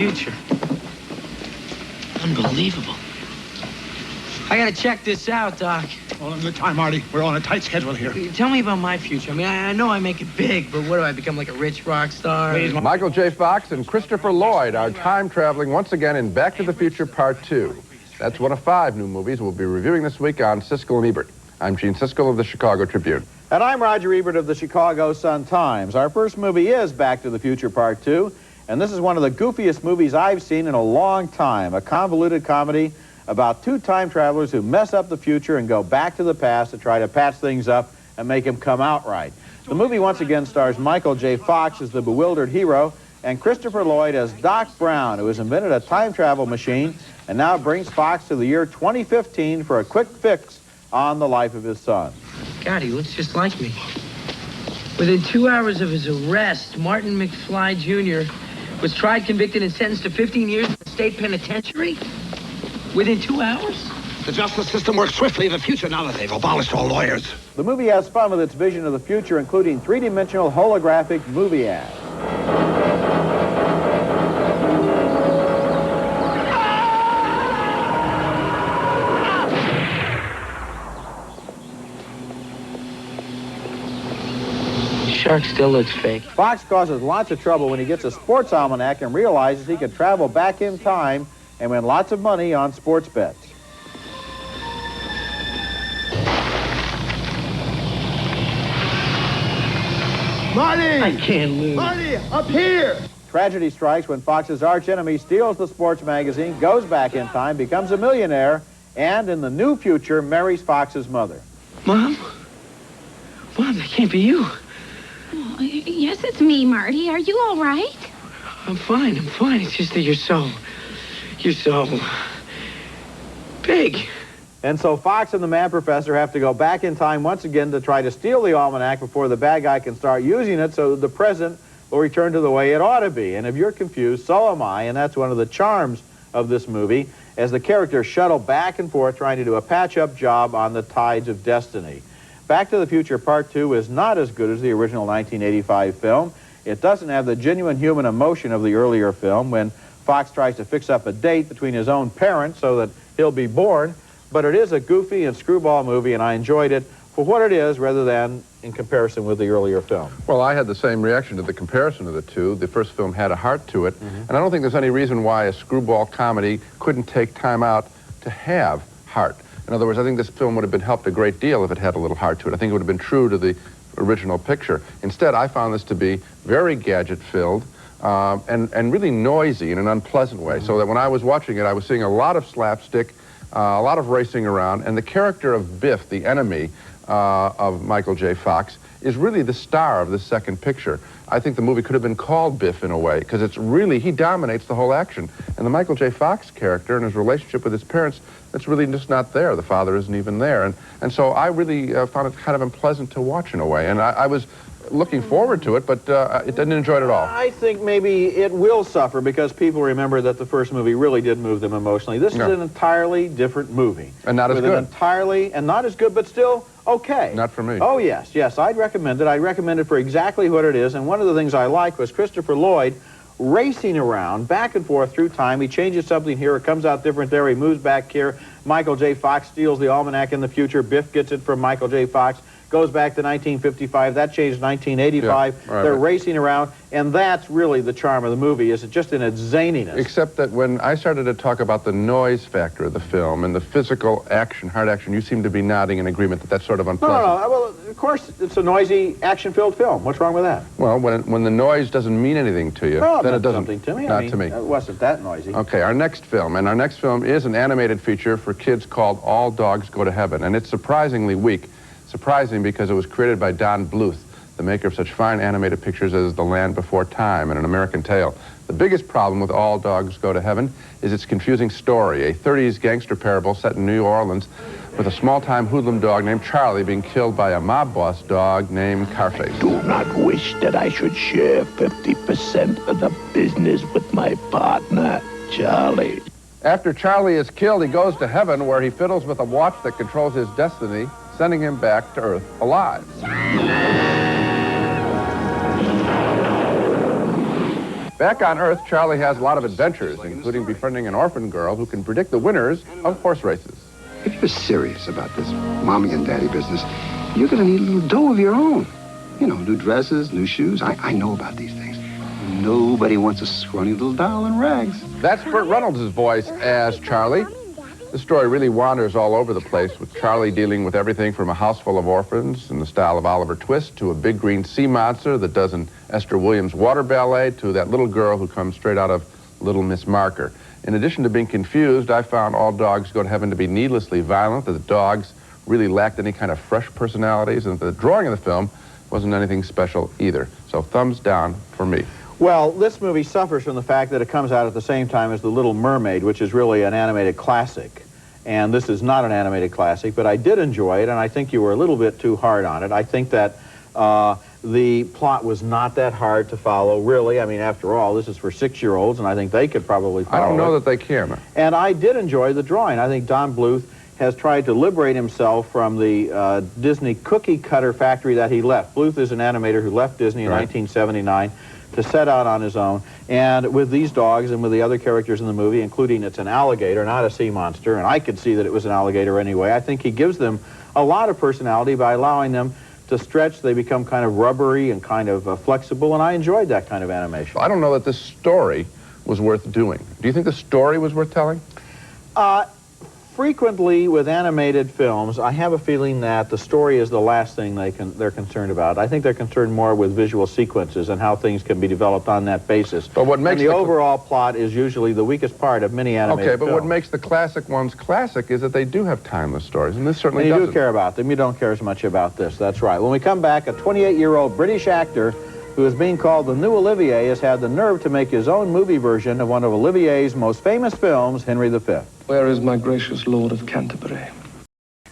Future. Unbelievable. I gotta check this out, Doc. All in good time, Marty. We're on a tight schedule here. Tell me about my future. I mean, I know I make it big, but what do I become, like a rich rock star? Please, Michael J. Fox and Christopher Lloyd are time-traveling once again in Back to the Future Part 2. That's one of 5 new movies we'll be reviewing this week on Siskel and Ebert. I'm Gene Siskel of the Chicago Tribune. And I'm Roger Ebert of the Chicago Sun-Times. Our first movie is Back to the Future Part 2, and this is one of the goofiest movies I've seen in a long time, a convoluted comedy about 2 time travelers who mess up the future and go back to the past to try to patch things up and make them come out right. The movie once again stars Michael J. Fox as the bewildered hero and Christopher Lloyd as Doc Brown, who has invented a time travel machine and now brings Fox to the year 2015 for a quick fix on the life of his son. God, he looks just like me. Within 2 hours of his arrest, Martin McFly Jr. was tried, convicted, and sentenced to 15 years in the state penitentiary? Within 2 hours? The justice system works swiftly in the future now that they've abolished all lawyers. The movie has fun with its vision of the future, including 3-dimensional holographic movie ads. Shark still looks fake. Fox causes lots of trouble when he gets a sports almanac and realizes he can travel back in time and win lots of money on sports bets. Marty! I can't lose. Marty, up here! Tragedy strikes when Fox's archenemy steals the sports magazine, goes back in time, becomes a millionaire, and in the new future marries Fox's mother. Mom? Mom, that can't be you. Oh, yes, it's me, Marty. Are you all right? I'm fine. It's just that you're so big. And so Fox and the Mad Professor have to go back in time once again to try to steal the almanac before the bad guy can start using it so that the present will return to the way it ought to be. And if you're confused, so am I, and that's one of the charms of this movie, as the characters shuttle back and forth trying to do a patch-up job on the tides of destiny. Back to the Future Part 2 is not as good as the original 1985 film. It doesn't have the genuine human emotion of the earlier film when Fox tries to fix up a date between his own parents so that he'll be born, but it is a goofy and screwball movie, and I enjoyed it for what it is rather than in comparison with the earlier film. Well, I had the same reaction to the comparison of the two. The first film had a heart to it, and I don't think there's any reason why a screwball comedy couldn't take time out to have heart. In other words, I think this film would have been helped a great deal if it had a little heart to it. I think it would have been true to the original picture. Instead, I found this to be very gadget-filled and really noisy in an unpleasant way, so that when I was watching it, I was seeing a lot of slapstick, a lot of racing around, and the character of Biff, the enemy of Michael J. Fox, is really the star of this second picture. I think the movie could have been called Biff in a way, because it's really, he dominates the whole action. And the Michael J. Fox character and his relationship with his parents, that's really just not there. The father isn't even there. And so I really found it kind of unpleasant to watch in a way. And I was looking forward to it, but it didn't enjoy it at all. I think maybe it will suffer because people remember that the first movie really did move them emotionally. This is an entirely different movie. And not as good. And not as good, but still okay. Not for me. Oh, yes, I'd recommend it. I'd recommend it for exactly what it is. And one of the things I liked was Christopher Lloyd racing around back and forth through time. He changes something here, it comes out different there, he moves back here. Michael J. Fox steals the almanac in the future. Biff gets it from Michael J. Fox. Goes back to 1955. That changed 1985. Yeah, right, They're racing around, and that's really the charm of the movie, is it just in its zaniness. Except that when I started to talk about the noise factor of the film and the physical action, hard action, you seem to be nodding in agreement that that's sort of unpleasant. No. Well, of course, it's a noisy, action-filled film. What's wrong with that? Well, when the noise doesn't mean anything to you, then it doesn't. Something to me. Not to me. It wasn't that noisy. Okay, our next film is an animated feature for kids called All Dogs Go to Heaven, and it's surprisingly weak. Surprising because it was created by Don Bluth, the maker of such fine animated pictures as The Land Before Time and An American Tale. The biggest problem with All Dogs Go to Heaven is its confusing story, a 30s gangster parable set in New Orleans with a small-time hoodlum dog named Charlie being killed by a mob boss dog named Carface. Do not wish that I should share 50% of the business with my partner, Charlie. After Charlie is killed, he goes to heaven where he fiddles with a watch that controls his destiny, sending him back to Earth alive. Back on Earth, Charlie has a lot of adventures, including befriending an orphan girl who can predict the winners of horse races. If you're serious about this mommy and daddy business, you're going to need a little dough of your own. You know, new dresses, new shoes. I know about these things. Nobody wants a scrawny little doll in rags. That's Burt Reynolds' voice as Charlie. The story really wanders all over the place, with Charlie dealing with everything from a house full of orphans in the style of Oliver Twist to a big green sea monster that does an Esther Williams water ballet to that little girl who comes straight out of Little Miss Marker. In addition to being confused, I found All Dogs Go to Heaven to be needlessly violent, that the dogs really lacked any kind of fresh personalities, and the drawing of the film wasn't anything special either. So thumbs down for me. Well, this movie suffers from the fact that it comes out at the same time as The Little Mermaid, which is really an animated classic. And this is not an animated classic, but I did enjoy it, and I think you were a little bit too hard on it. I think that the plot was not that hard to follow, really. I mean, after all, this is for 6-year-olds, and I think they could probably follow it. I don't know that they can. And I did enjoy the drawing. I think Don Bluth has tried to liberate himself from the Disney cookie cutter factory that he left. Bluth is an animator who left Disney in 1979 to set out on his own. And with these dogs and with the other characters in the movie, including it's an alligator, not a sea monster, and I could see that it was an alligator anyway, I think he gives them a lot of personality by allowing them to stretch. They become kind of rubbery and kind of flexible, and I enjoyed that kind of animation. I don't know that this story was worth doing. Do you think the story was worth telling? Frequently with animated films, I have a feeling that the story is the last thing they're concerned about. I think they're concerned more with visual sequences and how things can be developed on that basis. But what makes the overall plot is usually the weakest part of many animated films. Okay, but what makes the classic ones classic is that they do have timeless stories, and this certainly doesn't. You do care about them. You don't care as much about this. That's right. When we come back, a 28-year-old British actor who is being called the new Olivier has had the nerve to make his own movie version of one of Olivier's most famous films, Henry V. Where is my gracious Lord of Canterbury?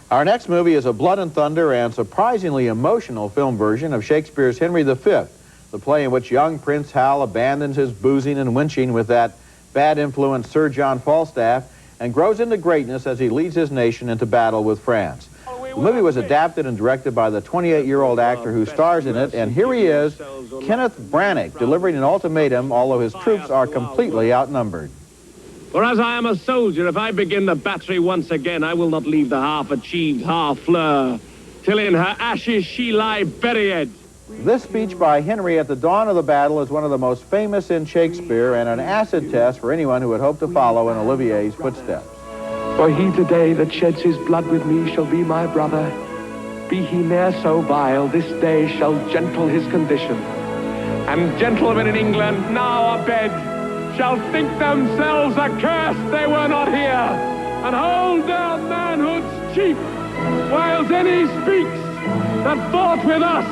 Our next movie is a blood and thunder and surprisingly emotional film version of Shakespeare's Henry V, the play in which young Prince Hal abandons his boozing and wenching with that bad influence Sir John Falstaff and grows into greatness as he leads his nation into battle with France. The movie was adapted and directed by the 28-year-old actor who stars in it, and here he is, Kenneth Branagh, delivering an ultimatum, although his troops are completely outnumbered. For as I am a soldier, if I begin the battery once again, I will not leave the half-achieved half-fleur, till in her ashes she lie buried. This speech by Henry at the dawn of the battle is one of the most famous in Shakespeare and an acid test for anyone who would hope to follow in Olivier's footsteps. For he today that sheds his blood with me shall be my brother. Be he ne'er so vile, this day shall gentle his condition. And gentlemen in England, now abed, shall think themselves accursed they were not here, and hold their manhood's chief, whiles any speaks that fought with us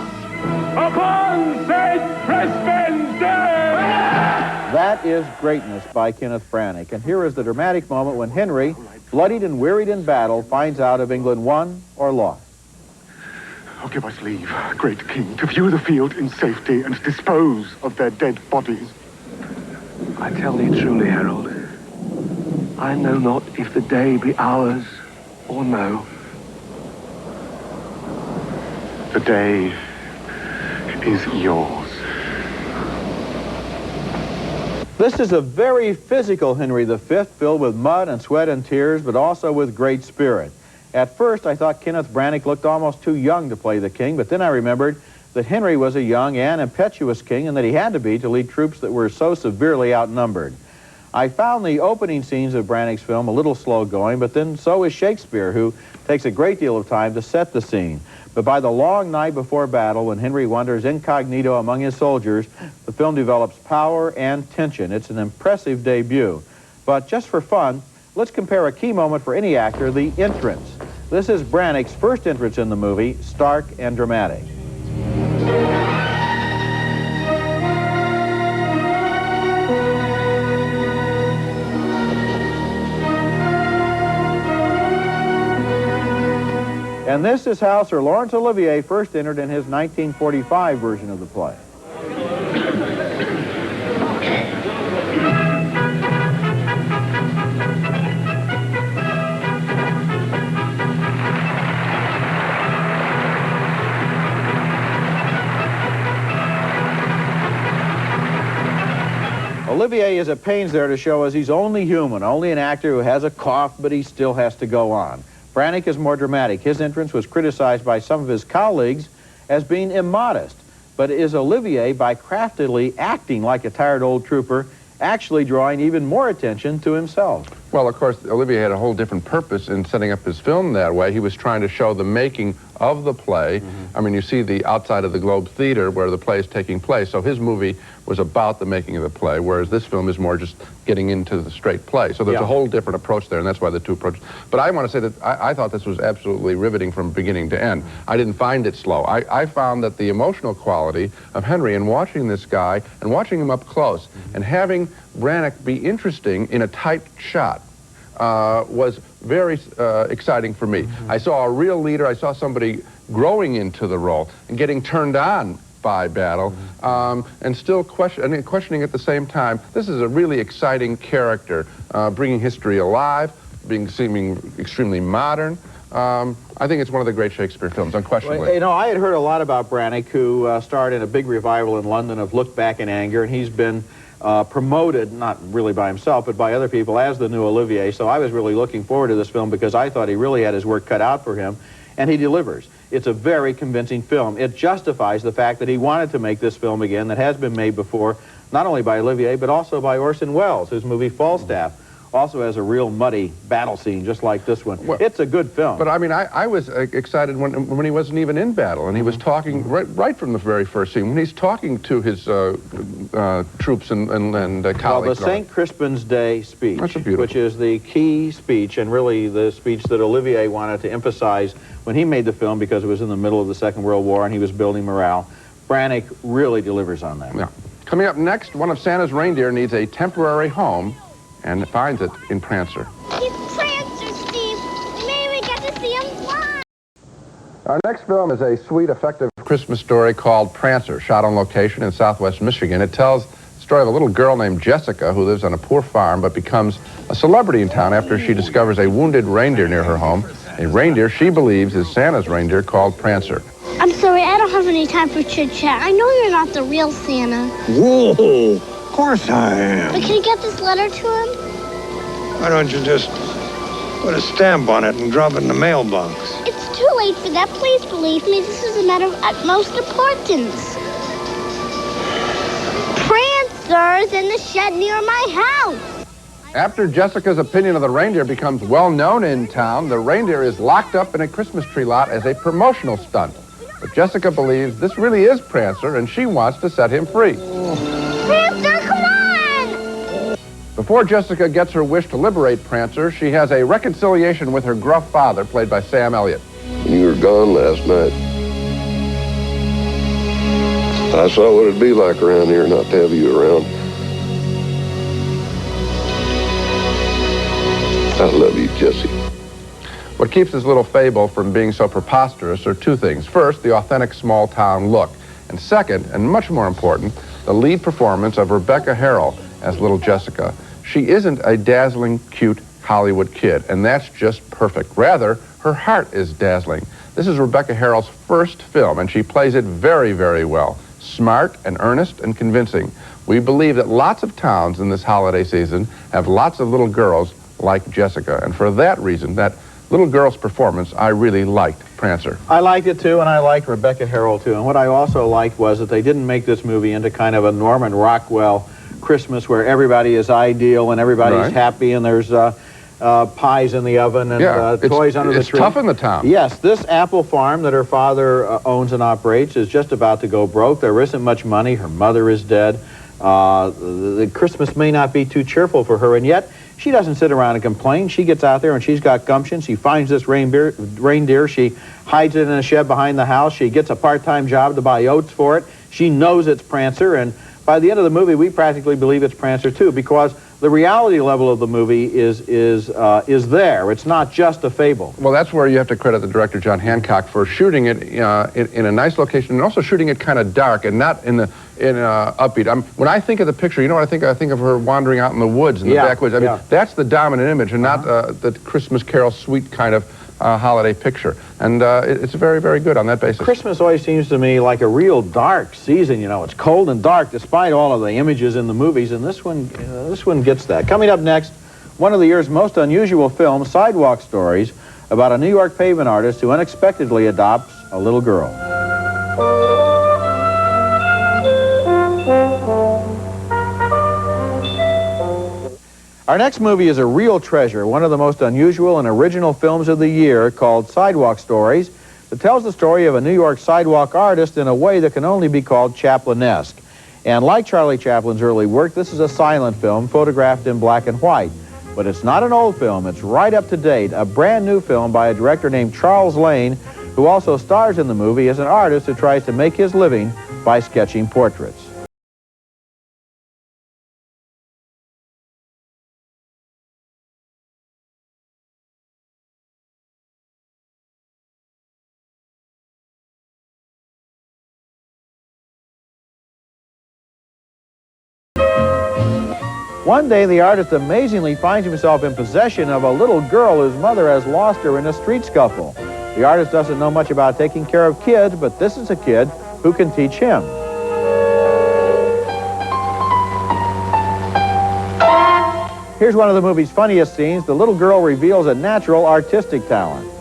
upon St. Crispin's Day. That is Greatness by Kenneth Branagh, and here is the dramatic moment when Henry, bloodied and wearied in battle, finds out if England won or lost. Oh, give us leave, great king, to view the field in safety and dispose of their dead bodies. I tell thee truly, Harold, I know not if the day be ours or no. The day is yours. This is a very physical Henry V, filled with mud and sweat and tears, but also with great spirit. At first, I thought Kenneth Branagh looked almost too young to play the king, but then I remembered that Henry was a young and impetuous king, and that he had to be to lead troops that were so severely outnumbered. I found the opening scenes of Branagh's film a little slow going, but then so is Shakespeare, who takes a great deal of time to set the scene. But by the long night before battle, when Henry wanders incognito among his soldiers, the film develops power and tension. It's an impressive debut. But just for fun, let's compare a key moment for any actor, the entrance. This is Branagh's first entrance in the movie, stark and dramatic. And this is how Sir Laurence Olivier first entered in his 1945 version of the play. Olivier is at pains there to show us he's only human, only an actor who has a cough, but he still has to go on. Brannick is more dramatic. His entrance was criticized by some of his colleagues as being immodest, but is Olivier, by craftily acting like a tired old trooper, actually drawing even more attention to himself? Well, of course, Olivier had a whole different purpose in setting up his film that way. He was trying to show the making of the play. I mean, you see the outside of the Globe Theater where the play is taking place, so his movie was about the making of the play, whereas this film is more just getting into the straight play. So there's a whole different approach there, and that's why the two approaches. But I want to say that I thought this was absolutely riveting from beginning to end. I didn't find it slow. I found that the emotional quality of Henry in watching this guy and watching him up close and having Brannick be interesting in a tight shot was very exciting for me. I saw a real leader. I saw somebody growing into the role and getting turned on by battle, and still questioning at the same time. This is a really exciting character, bringing history alive, seeming extremely modern. I think it's one of the great Shakespeare films, unquestionably. Well, you know, I had heard a lot about Brannick, who starred in a big revival in London of Look Back in Anger, and he's been promoted, not really by himself, but by other people, as the new Olivier. So I was really looking forward to this film because I thought he really had his work cut out for him, and he delivers. It's a very convincing film. It justifies the fact that he wanted to make this film again that has been made before, not only by Olivier, but also by Orson Welles, whose movie Falstaff also has a real muddy battle scene, just like this one. Well, it's a good film. But I mean, I was excited when he wasn't even in battle, and he was talking right from the very first scene, when he's talking to his troops and colleagues. Well, the St. Crispin's Day speech, which is the key speech, and really the speech that Olivier wanted to emphasize when he made the film, because it was in the middle of the Second World War and he was building morale. Brannick really delivers on that. Yeah. Coming up next, one of Santa's reindeer needs a temporary home and finds it in Prancer. He's Prancer, Steve. Maybe we get to see him fly. Our next film is a sweet, effective Christmas story called Prancer, shot on location in southwest Michigan. It tells the story of a little girl named Jessica who lives on a poor farm but becomes a celebrity in town after she discovers a wounded reindeer near her home, a reindeer she believes is Santa's reindeer called Prancer. I'm sorry, I don't have any time for chit-chat. I know you're not the real Santa. Whoa, of course I am. But can you get this letter to him? Why don't you just put a stamp on it and drop it in the mailbox? It's too late for that. Please believe me, this is a matter of utmost importance. Prancer's in the shed near my house. After Jessica's opinion of the reindeer becomes well known in town, the reindeer is locked up in a Christmas tree lot as a promotional stunt. But Jessica believes this really is Prancer, and she wants to set him free. Prancer, come on! Before Jessica gets her wish to liberate Prancer, she has a reconciliation with her gruff father, played by Sam Elliott. When you were gone last night, I saw what it'd be like around here not to have you around. I love you, Jesse. What keeps this little fable from being so preposterous are two things. First, the authentic small-town look. And second, and much more important, the lead performance of Rebecca Harrell as little Jessica. She isn't a dazzling, cute Hollywood kid, and that's just perfect. Rather, her heart is dazzling. This is Rebecca Harrell's first film, and she plays it very, very well. Smart and earnest and convincing. We believe that lots of towns in this holiday season have lots of little girls like Jessica, and for that reason, that little girl's performance, I really liked Prancer. I liked it too, and I liked Rebecca Harrell too. And what I also liked was that they didn't make this movie into kind of a Norman Rockwell Christmas where everybody is ideal and everybody's happy and there's pies in the oven and toys under the tree. It's tough in the town. Yes, this apple farm that her father owns and operates is just about to go broke. There isn't much money. Her mother is dead. The Christmas may not be too cheerful for her, and yet she doesn't sit around and complain. She gets out there and she's got gumption. She finds this reindeer. She hides it in a shed behind the house. She gets a part-time job to buy oats for it. She knows it's Prancer, and by the end of the movie, we practically believe it's Prancer too, because the reality level of the movie is there. It's not just a fable. Well, that's where you have to credit the director, John Hancock, for shooting it in a nice location and also shooting it kind of dark and not in upbeat. When I think of the picture, you know what I think? I think of her wandering out in the woods, in the backwoods. I mean, that's the dominant image and not the Christmas Carol sweet kind of holiday picture. And it's very, very good on that basis. Christmas always seems to me like a real dark season. You know, it's cold and dark despite all of the images in the movies, and this one gets that. Coming up next, one of the year's most unusual films, Sidewalk Stories, about a New York pavement artist who unexpectedly adopts a little girl. Our next movie is a real treasure, one of the most unusual and original films of the year, called Sidewalk Stories, that tells the story of a New York sidewalk artist in a way that can only be called Chaplinesque. And like Charlie Chaplin's early work, this is a silent film photographed in black and white. But it's not an old film, it's right up to date, a brand new film by a director named Charles Lane, who also stars in the movie as an artist who tries to make his living by sketching portraits. One day, the artist amazingly finds himself in possession of a little girl whose mother has lost her in a street scuffle. The artist doesn't know much about taking care of kids, but this is a kid who can teach him. Here's one of the movie's funniest scenes. The little girl reveals a natural artistic talent.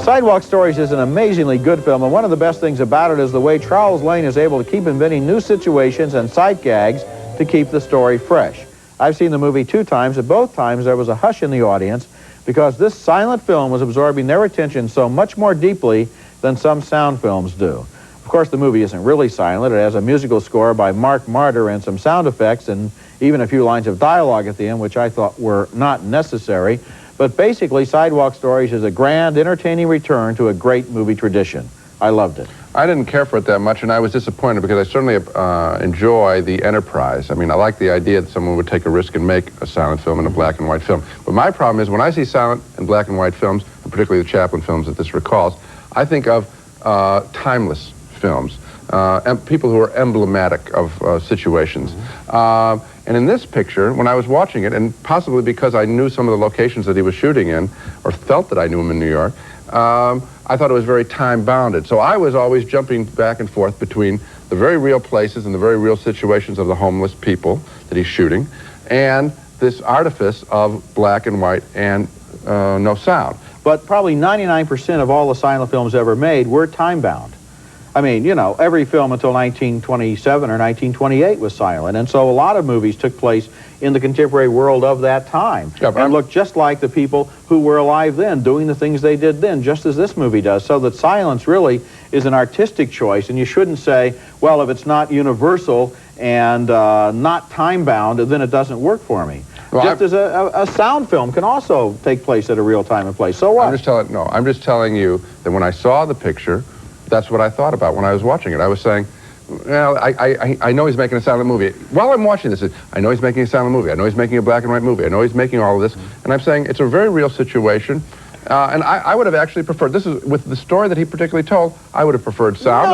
Sidewalk Stories is an amazingly good film, and one of the best things about it is the way Charles Lane is able to keep inventing new situations and sight gags to keep the story fresh. I've seen the movie 2 times, and both times there was a hush in the audience because this silent film was absorbing their attention so much more deeply than some sound films do. Of course, the movie isn't really silent. It has a musical score by Mark Martyr and some sound effects and even a few lines of dialogue at the end, which I thought were not necessary. But basically, Sidewalk Stories is a grand, entertaining return to a great movie tradition. I loved it. I didn't care for it that much, and I was disappointed because I certainly enjoy the enterprise. I mean, I like the idea that someone would take a risk and make a silent film and a black and white film. But my problem is when I see silent and black and white films, and particularly the Chaplin films that this recalls, I think of timeless films, and people who are emblematic of situations. And in this picture, when I was watching it, and possibly because I knew some of the locations that he was shooting in, or felt that I knew him in New York, I thought it was very time-bounded. So I was always jumping back and forth between the very real places and the very real situations of the homeless people that he's shooting, and this artifice of black and white and no sound. But probably 99% of all the silent films ever made were time-bound. I mean, you know, every film until 1927 or 1928 was silent, and so a lot of movies took place in the contemporary world of that time and looked just like the people who were alive then, doing the things they did then, just as this movie does. So that silence really is an artistic choice, and you shouldn't say, well, if it's not universal and not time-bound, then it doesn't work for me. Well, just as a sound film can also take place at a real time and place. So what? I'm just telling you that when I saw the picture, that's what I thought about when I was watching it. I was saying, well, I know he's making a silent movie. While I'm watching this, I know he's making a silent movie. I know he's making a black and white movie. I know he's making all of this. And I'm saying it's a very real situation. And I would have actually preferred, this is, with the story that he particularly told, I would have preferred sound.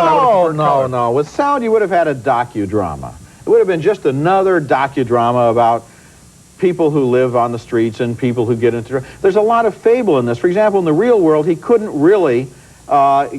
No. With sound, you would have had a docudrama. It would have been just another docudrama about people who live on the streets and people who get into... There's a lot of fable in this. For example, in the real world, he couldn't really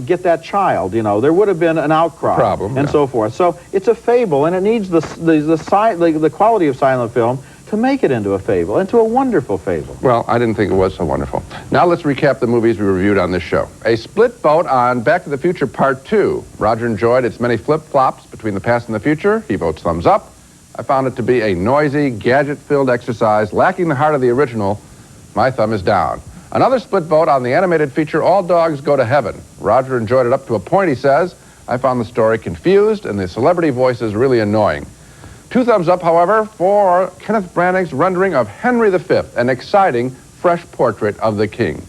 get that child, you know. There would have been an outcry and so forth. So it's a fable, and it needs the quality of silent film to make it into a fable, into a wonderful fable. Well, I didn't think it was so wonderful. Now let's recap the movies we reviewed on this show. A split vote on Back to the Future Part 2. Roger enjoyed its many flip-flops between the past and the future. He votes thumbs up. I found it to be a noisy, gadget-filled exercise, lacking the heart of the original. My thumb is down. Another split vote on the animated feature, All Dogs Go to Heaven. Roger enjoyed it up to a point, he says. I found the story confused and the celebrity voices really annoying. 2 thumbs up, however, for Kenneth Branagh's rendering of Henry V, an exciting, fresh portrait of the king.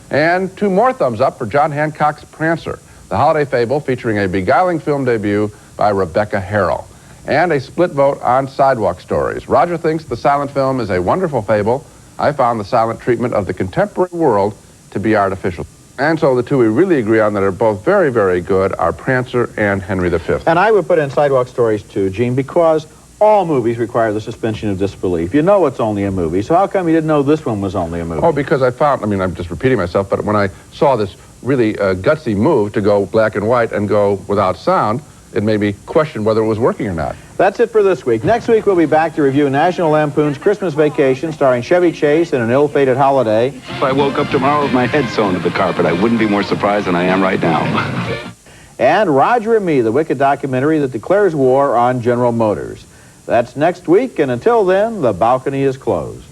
And 2 more thumbs up for John Hancock's Prancer, the holiday fable featuring a beguiling film debut by Rebecca Harrell. And a split vote on Sidewalk Stories. Roger thinks the silent film is a wonderful fable. I found the silent treatment of the contemporary world to be artificial. And so the 2 we really agree on that are both very, very good are Prancer and Henry V. And I would put in Sidewalk Stories too, Gene, because all movies require the suspension of disbelief. You know it's only a movie, so how come you didn't know this one was only a movie? Oh, because I found, I mean, I'm just repeating myself, but when I saw this really gutsy move to go black and white and go without sound, it made me question whether it was working or not. That's it for this week. Next week, we'll be back to review National Lampoon's Christmas Vacation, starring Chevy Chase in An Ill-Fated Holiday. If I woke up tomorrow with my head sewn to the carpet, I wouldn't be more surprised than I am right now. And Roger and Me, the wicked documentary that declares war on General Motors. That's next week, and until then, the balcony is closed.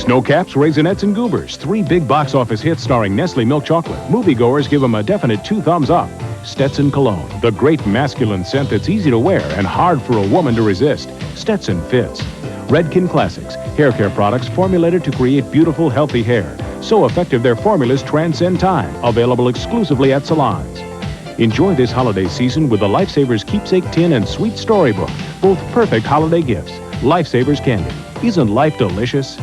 Snowcaps, Raisinets, and Goobers. 3 big box office hits starring Nestle Milk Chocolate. Moviegoers give them a definite 2 thumbs up. Stetson Cologne, the great masculine scent that's easy to wear and hard for a woman to resist. Stetson fits. Redken Classics, hair care products formulated to create beautiful, healthy hair. So effective their formulas transcend time. Available exclusively at salons. Enjoy this holiday season with the Lifesavers Keepsake Tin and Sweet Storybook. Both perfect holiday gifts. Lifesavers Candy. Isn't life delicious?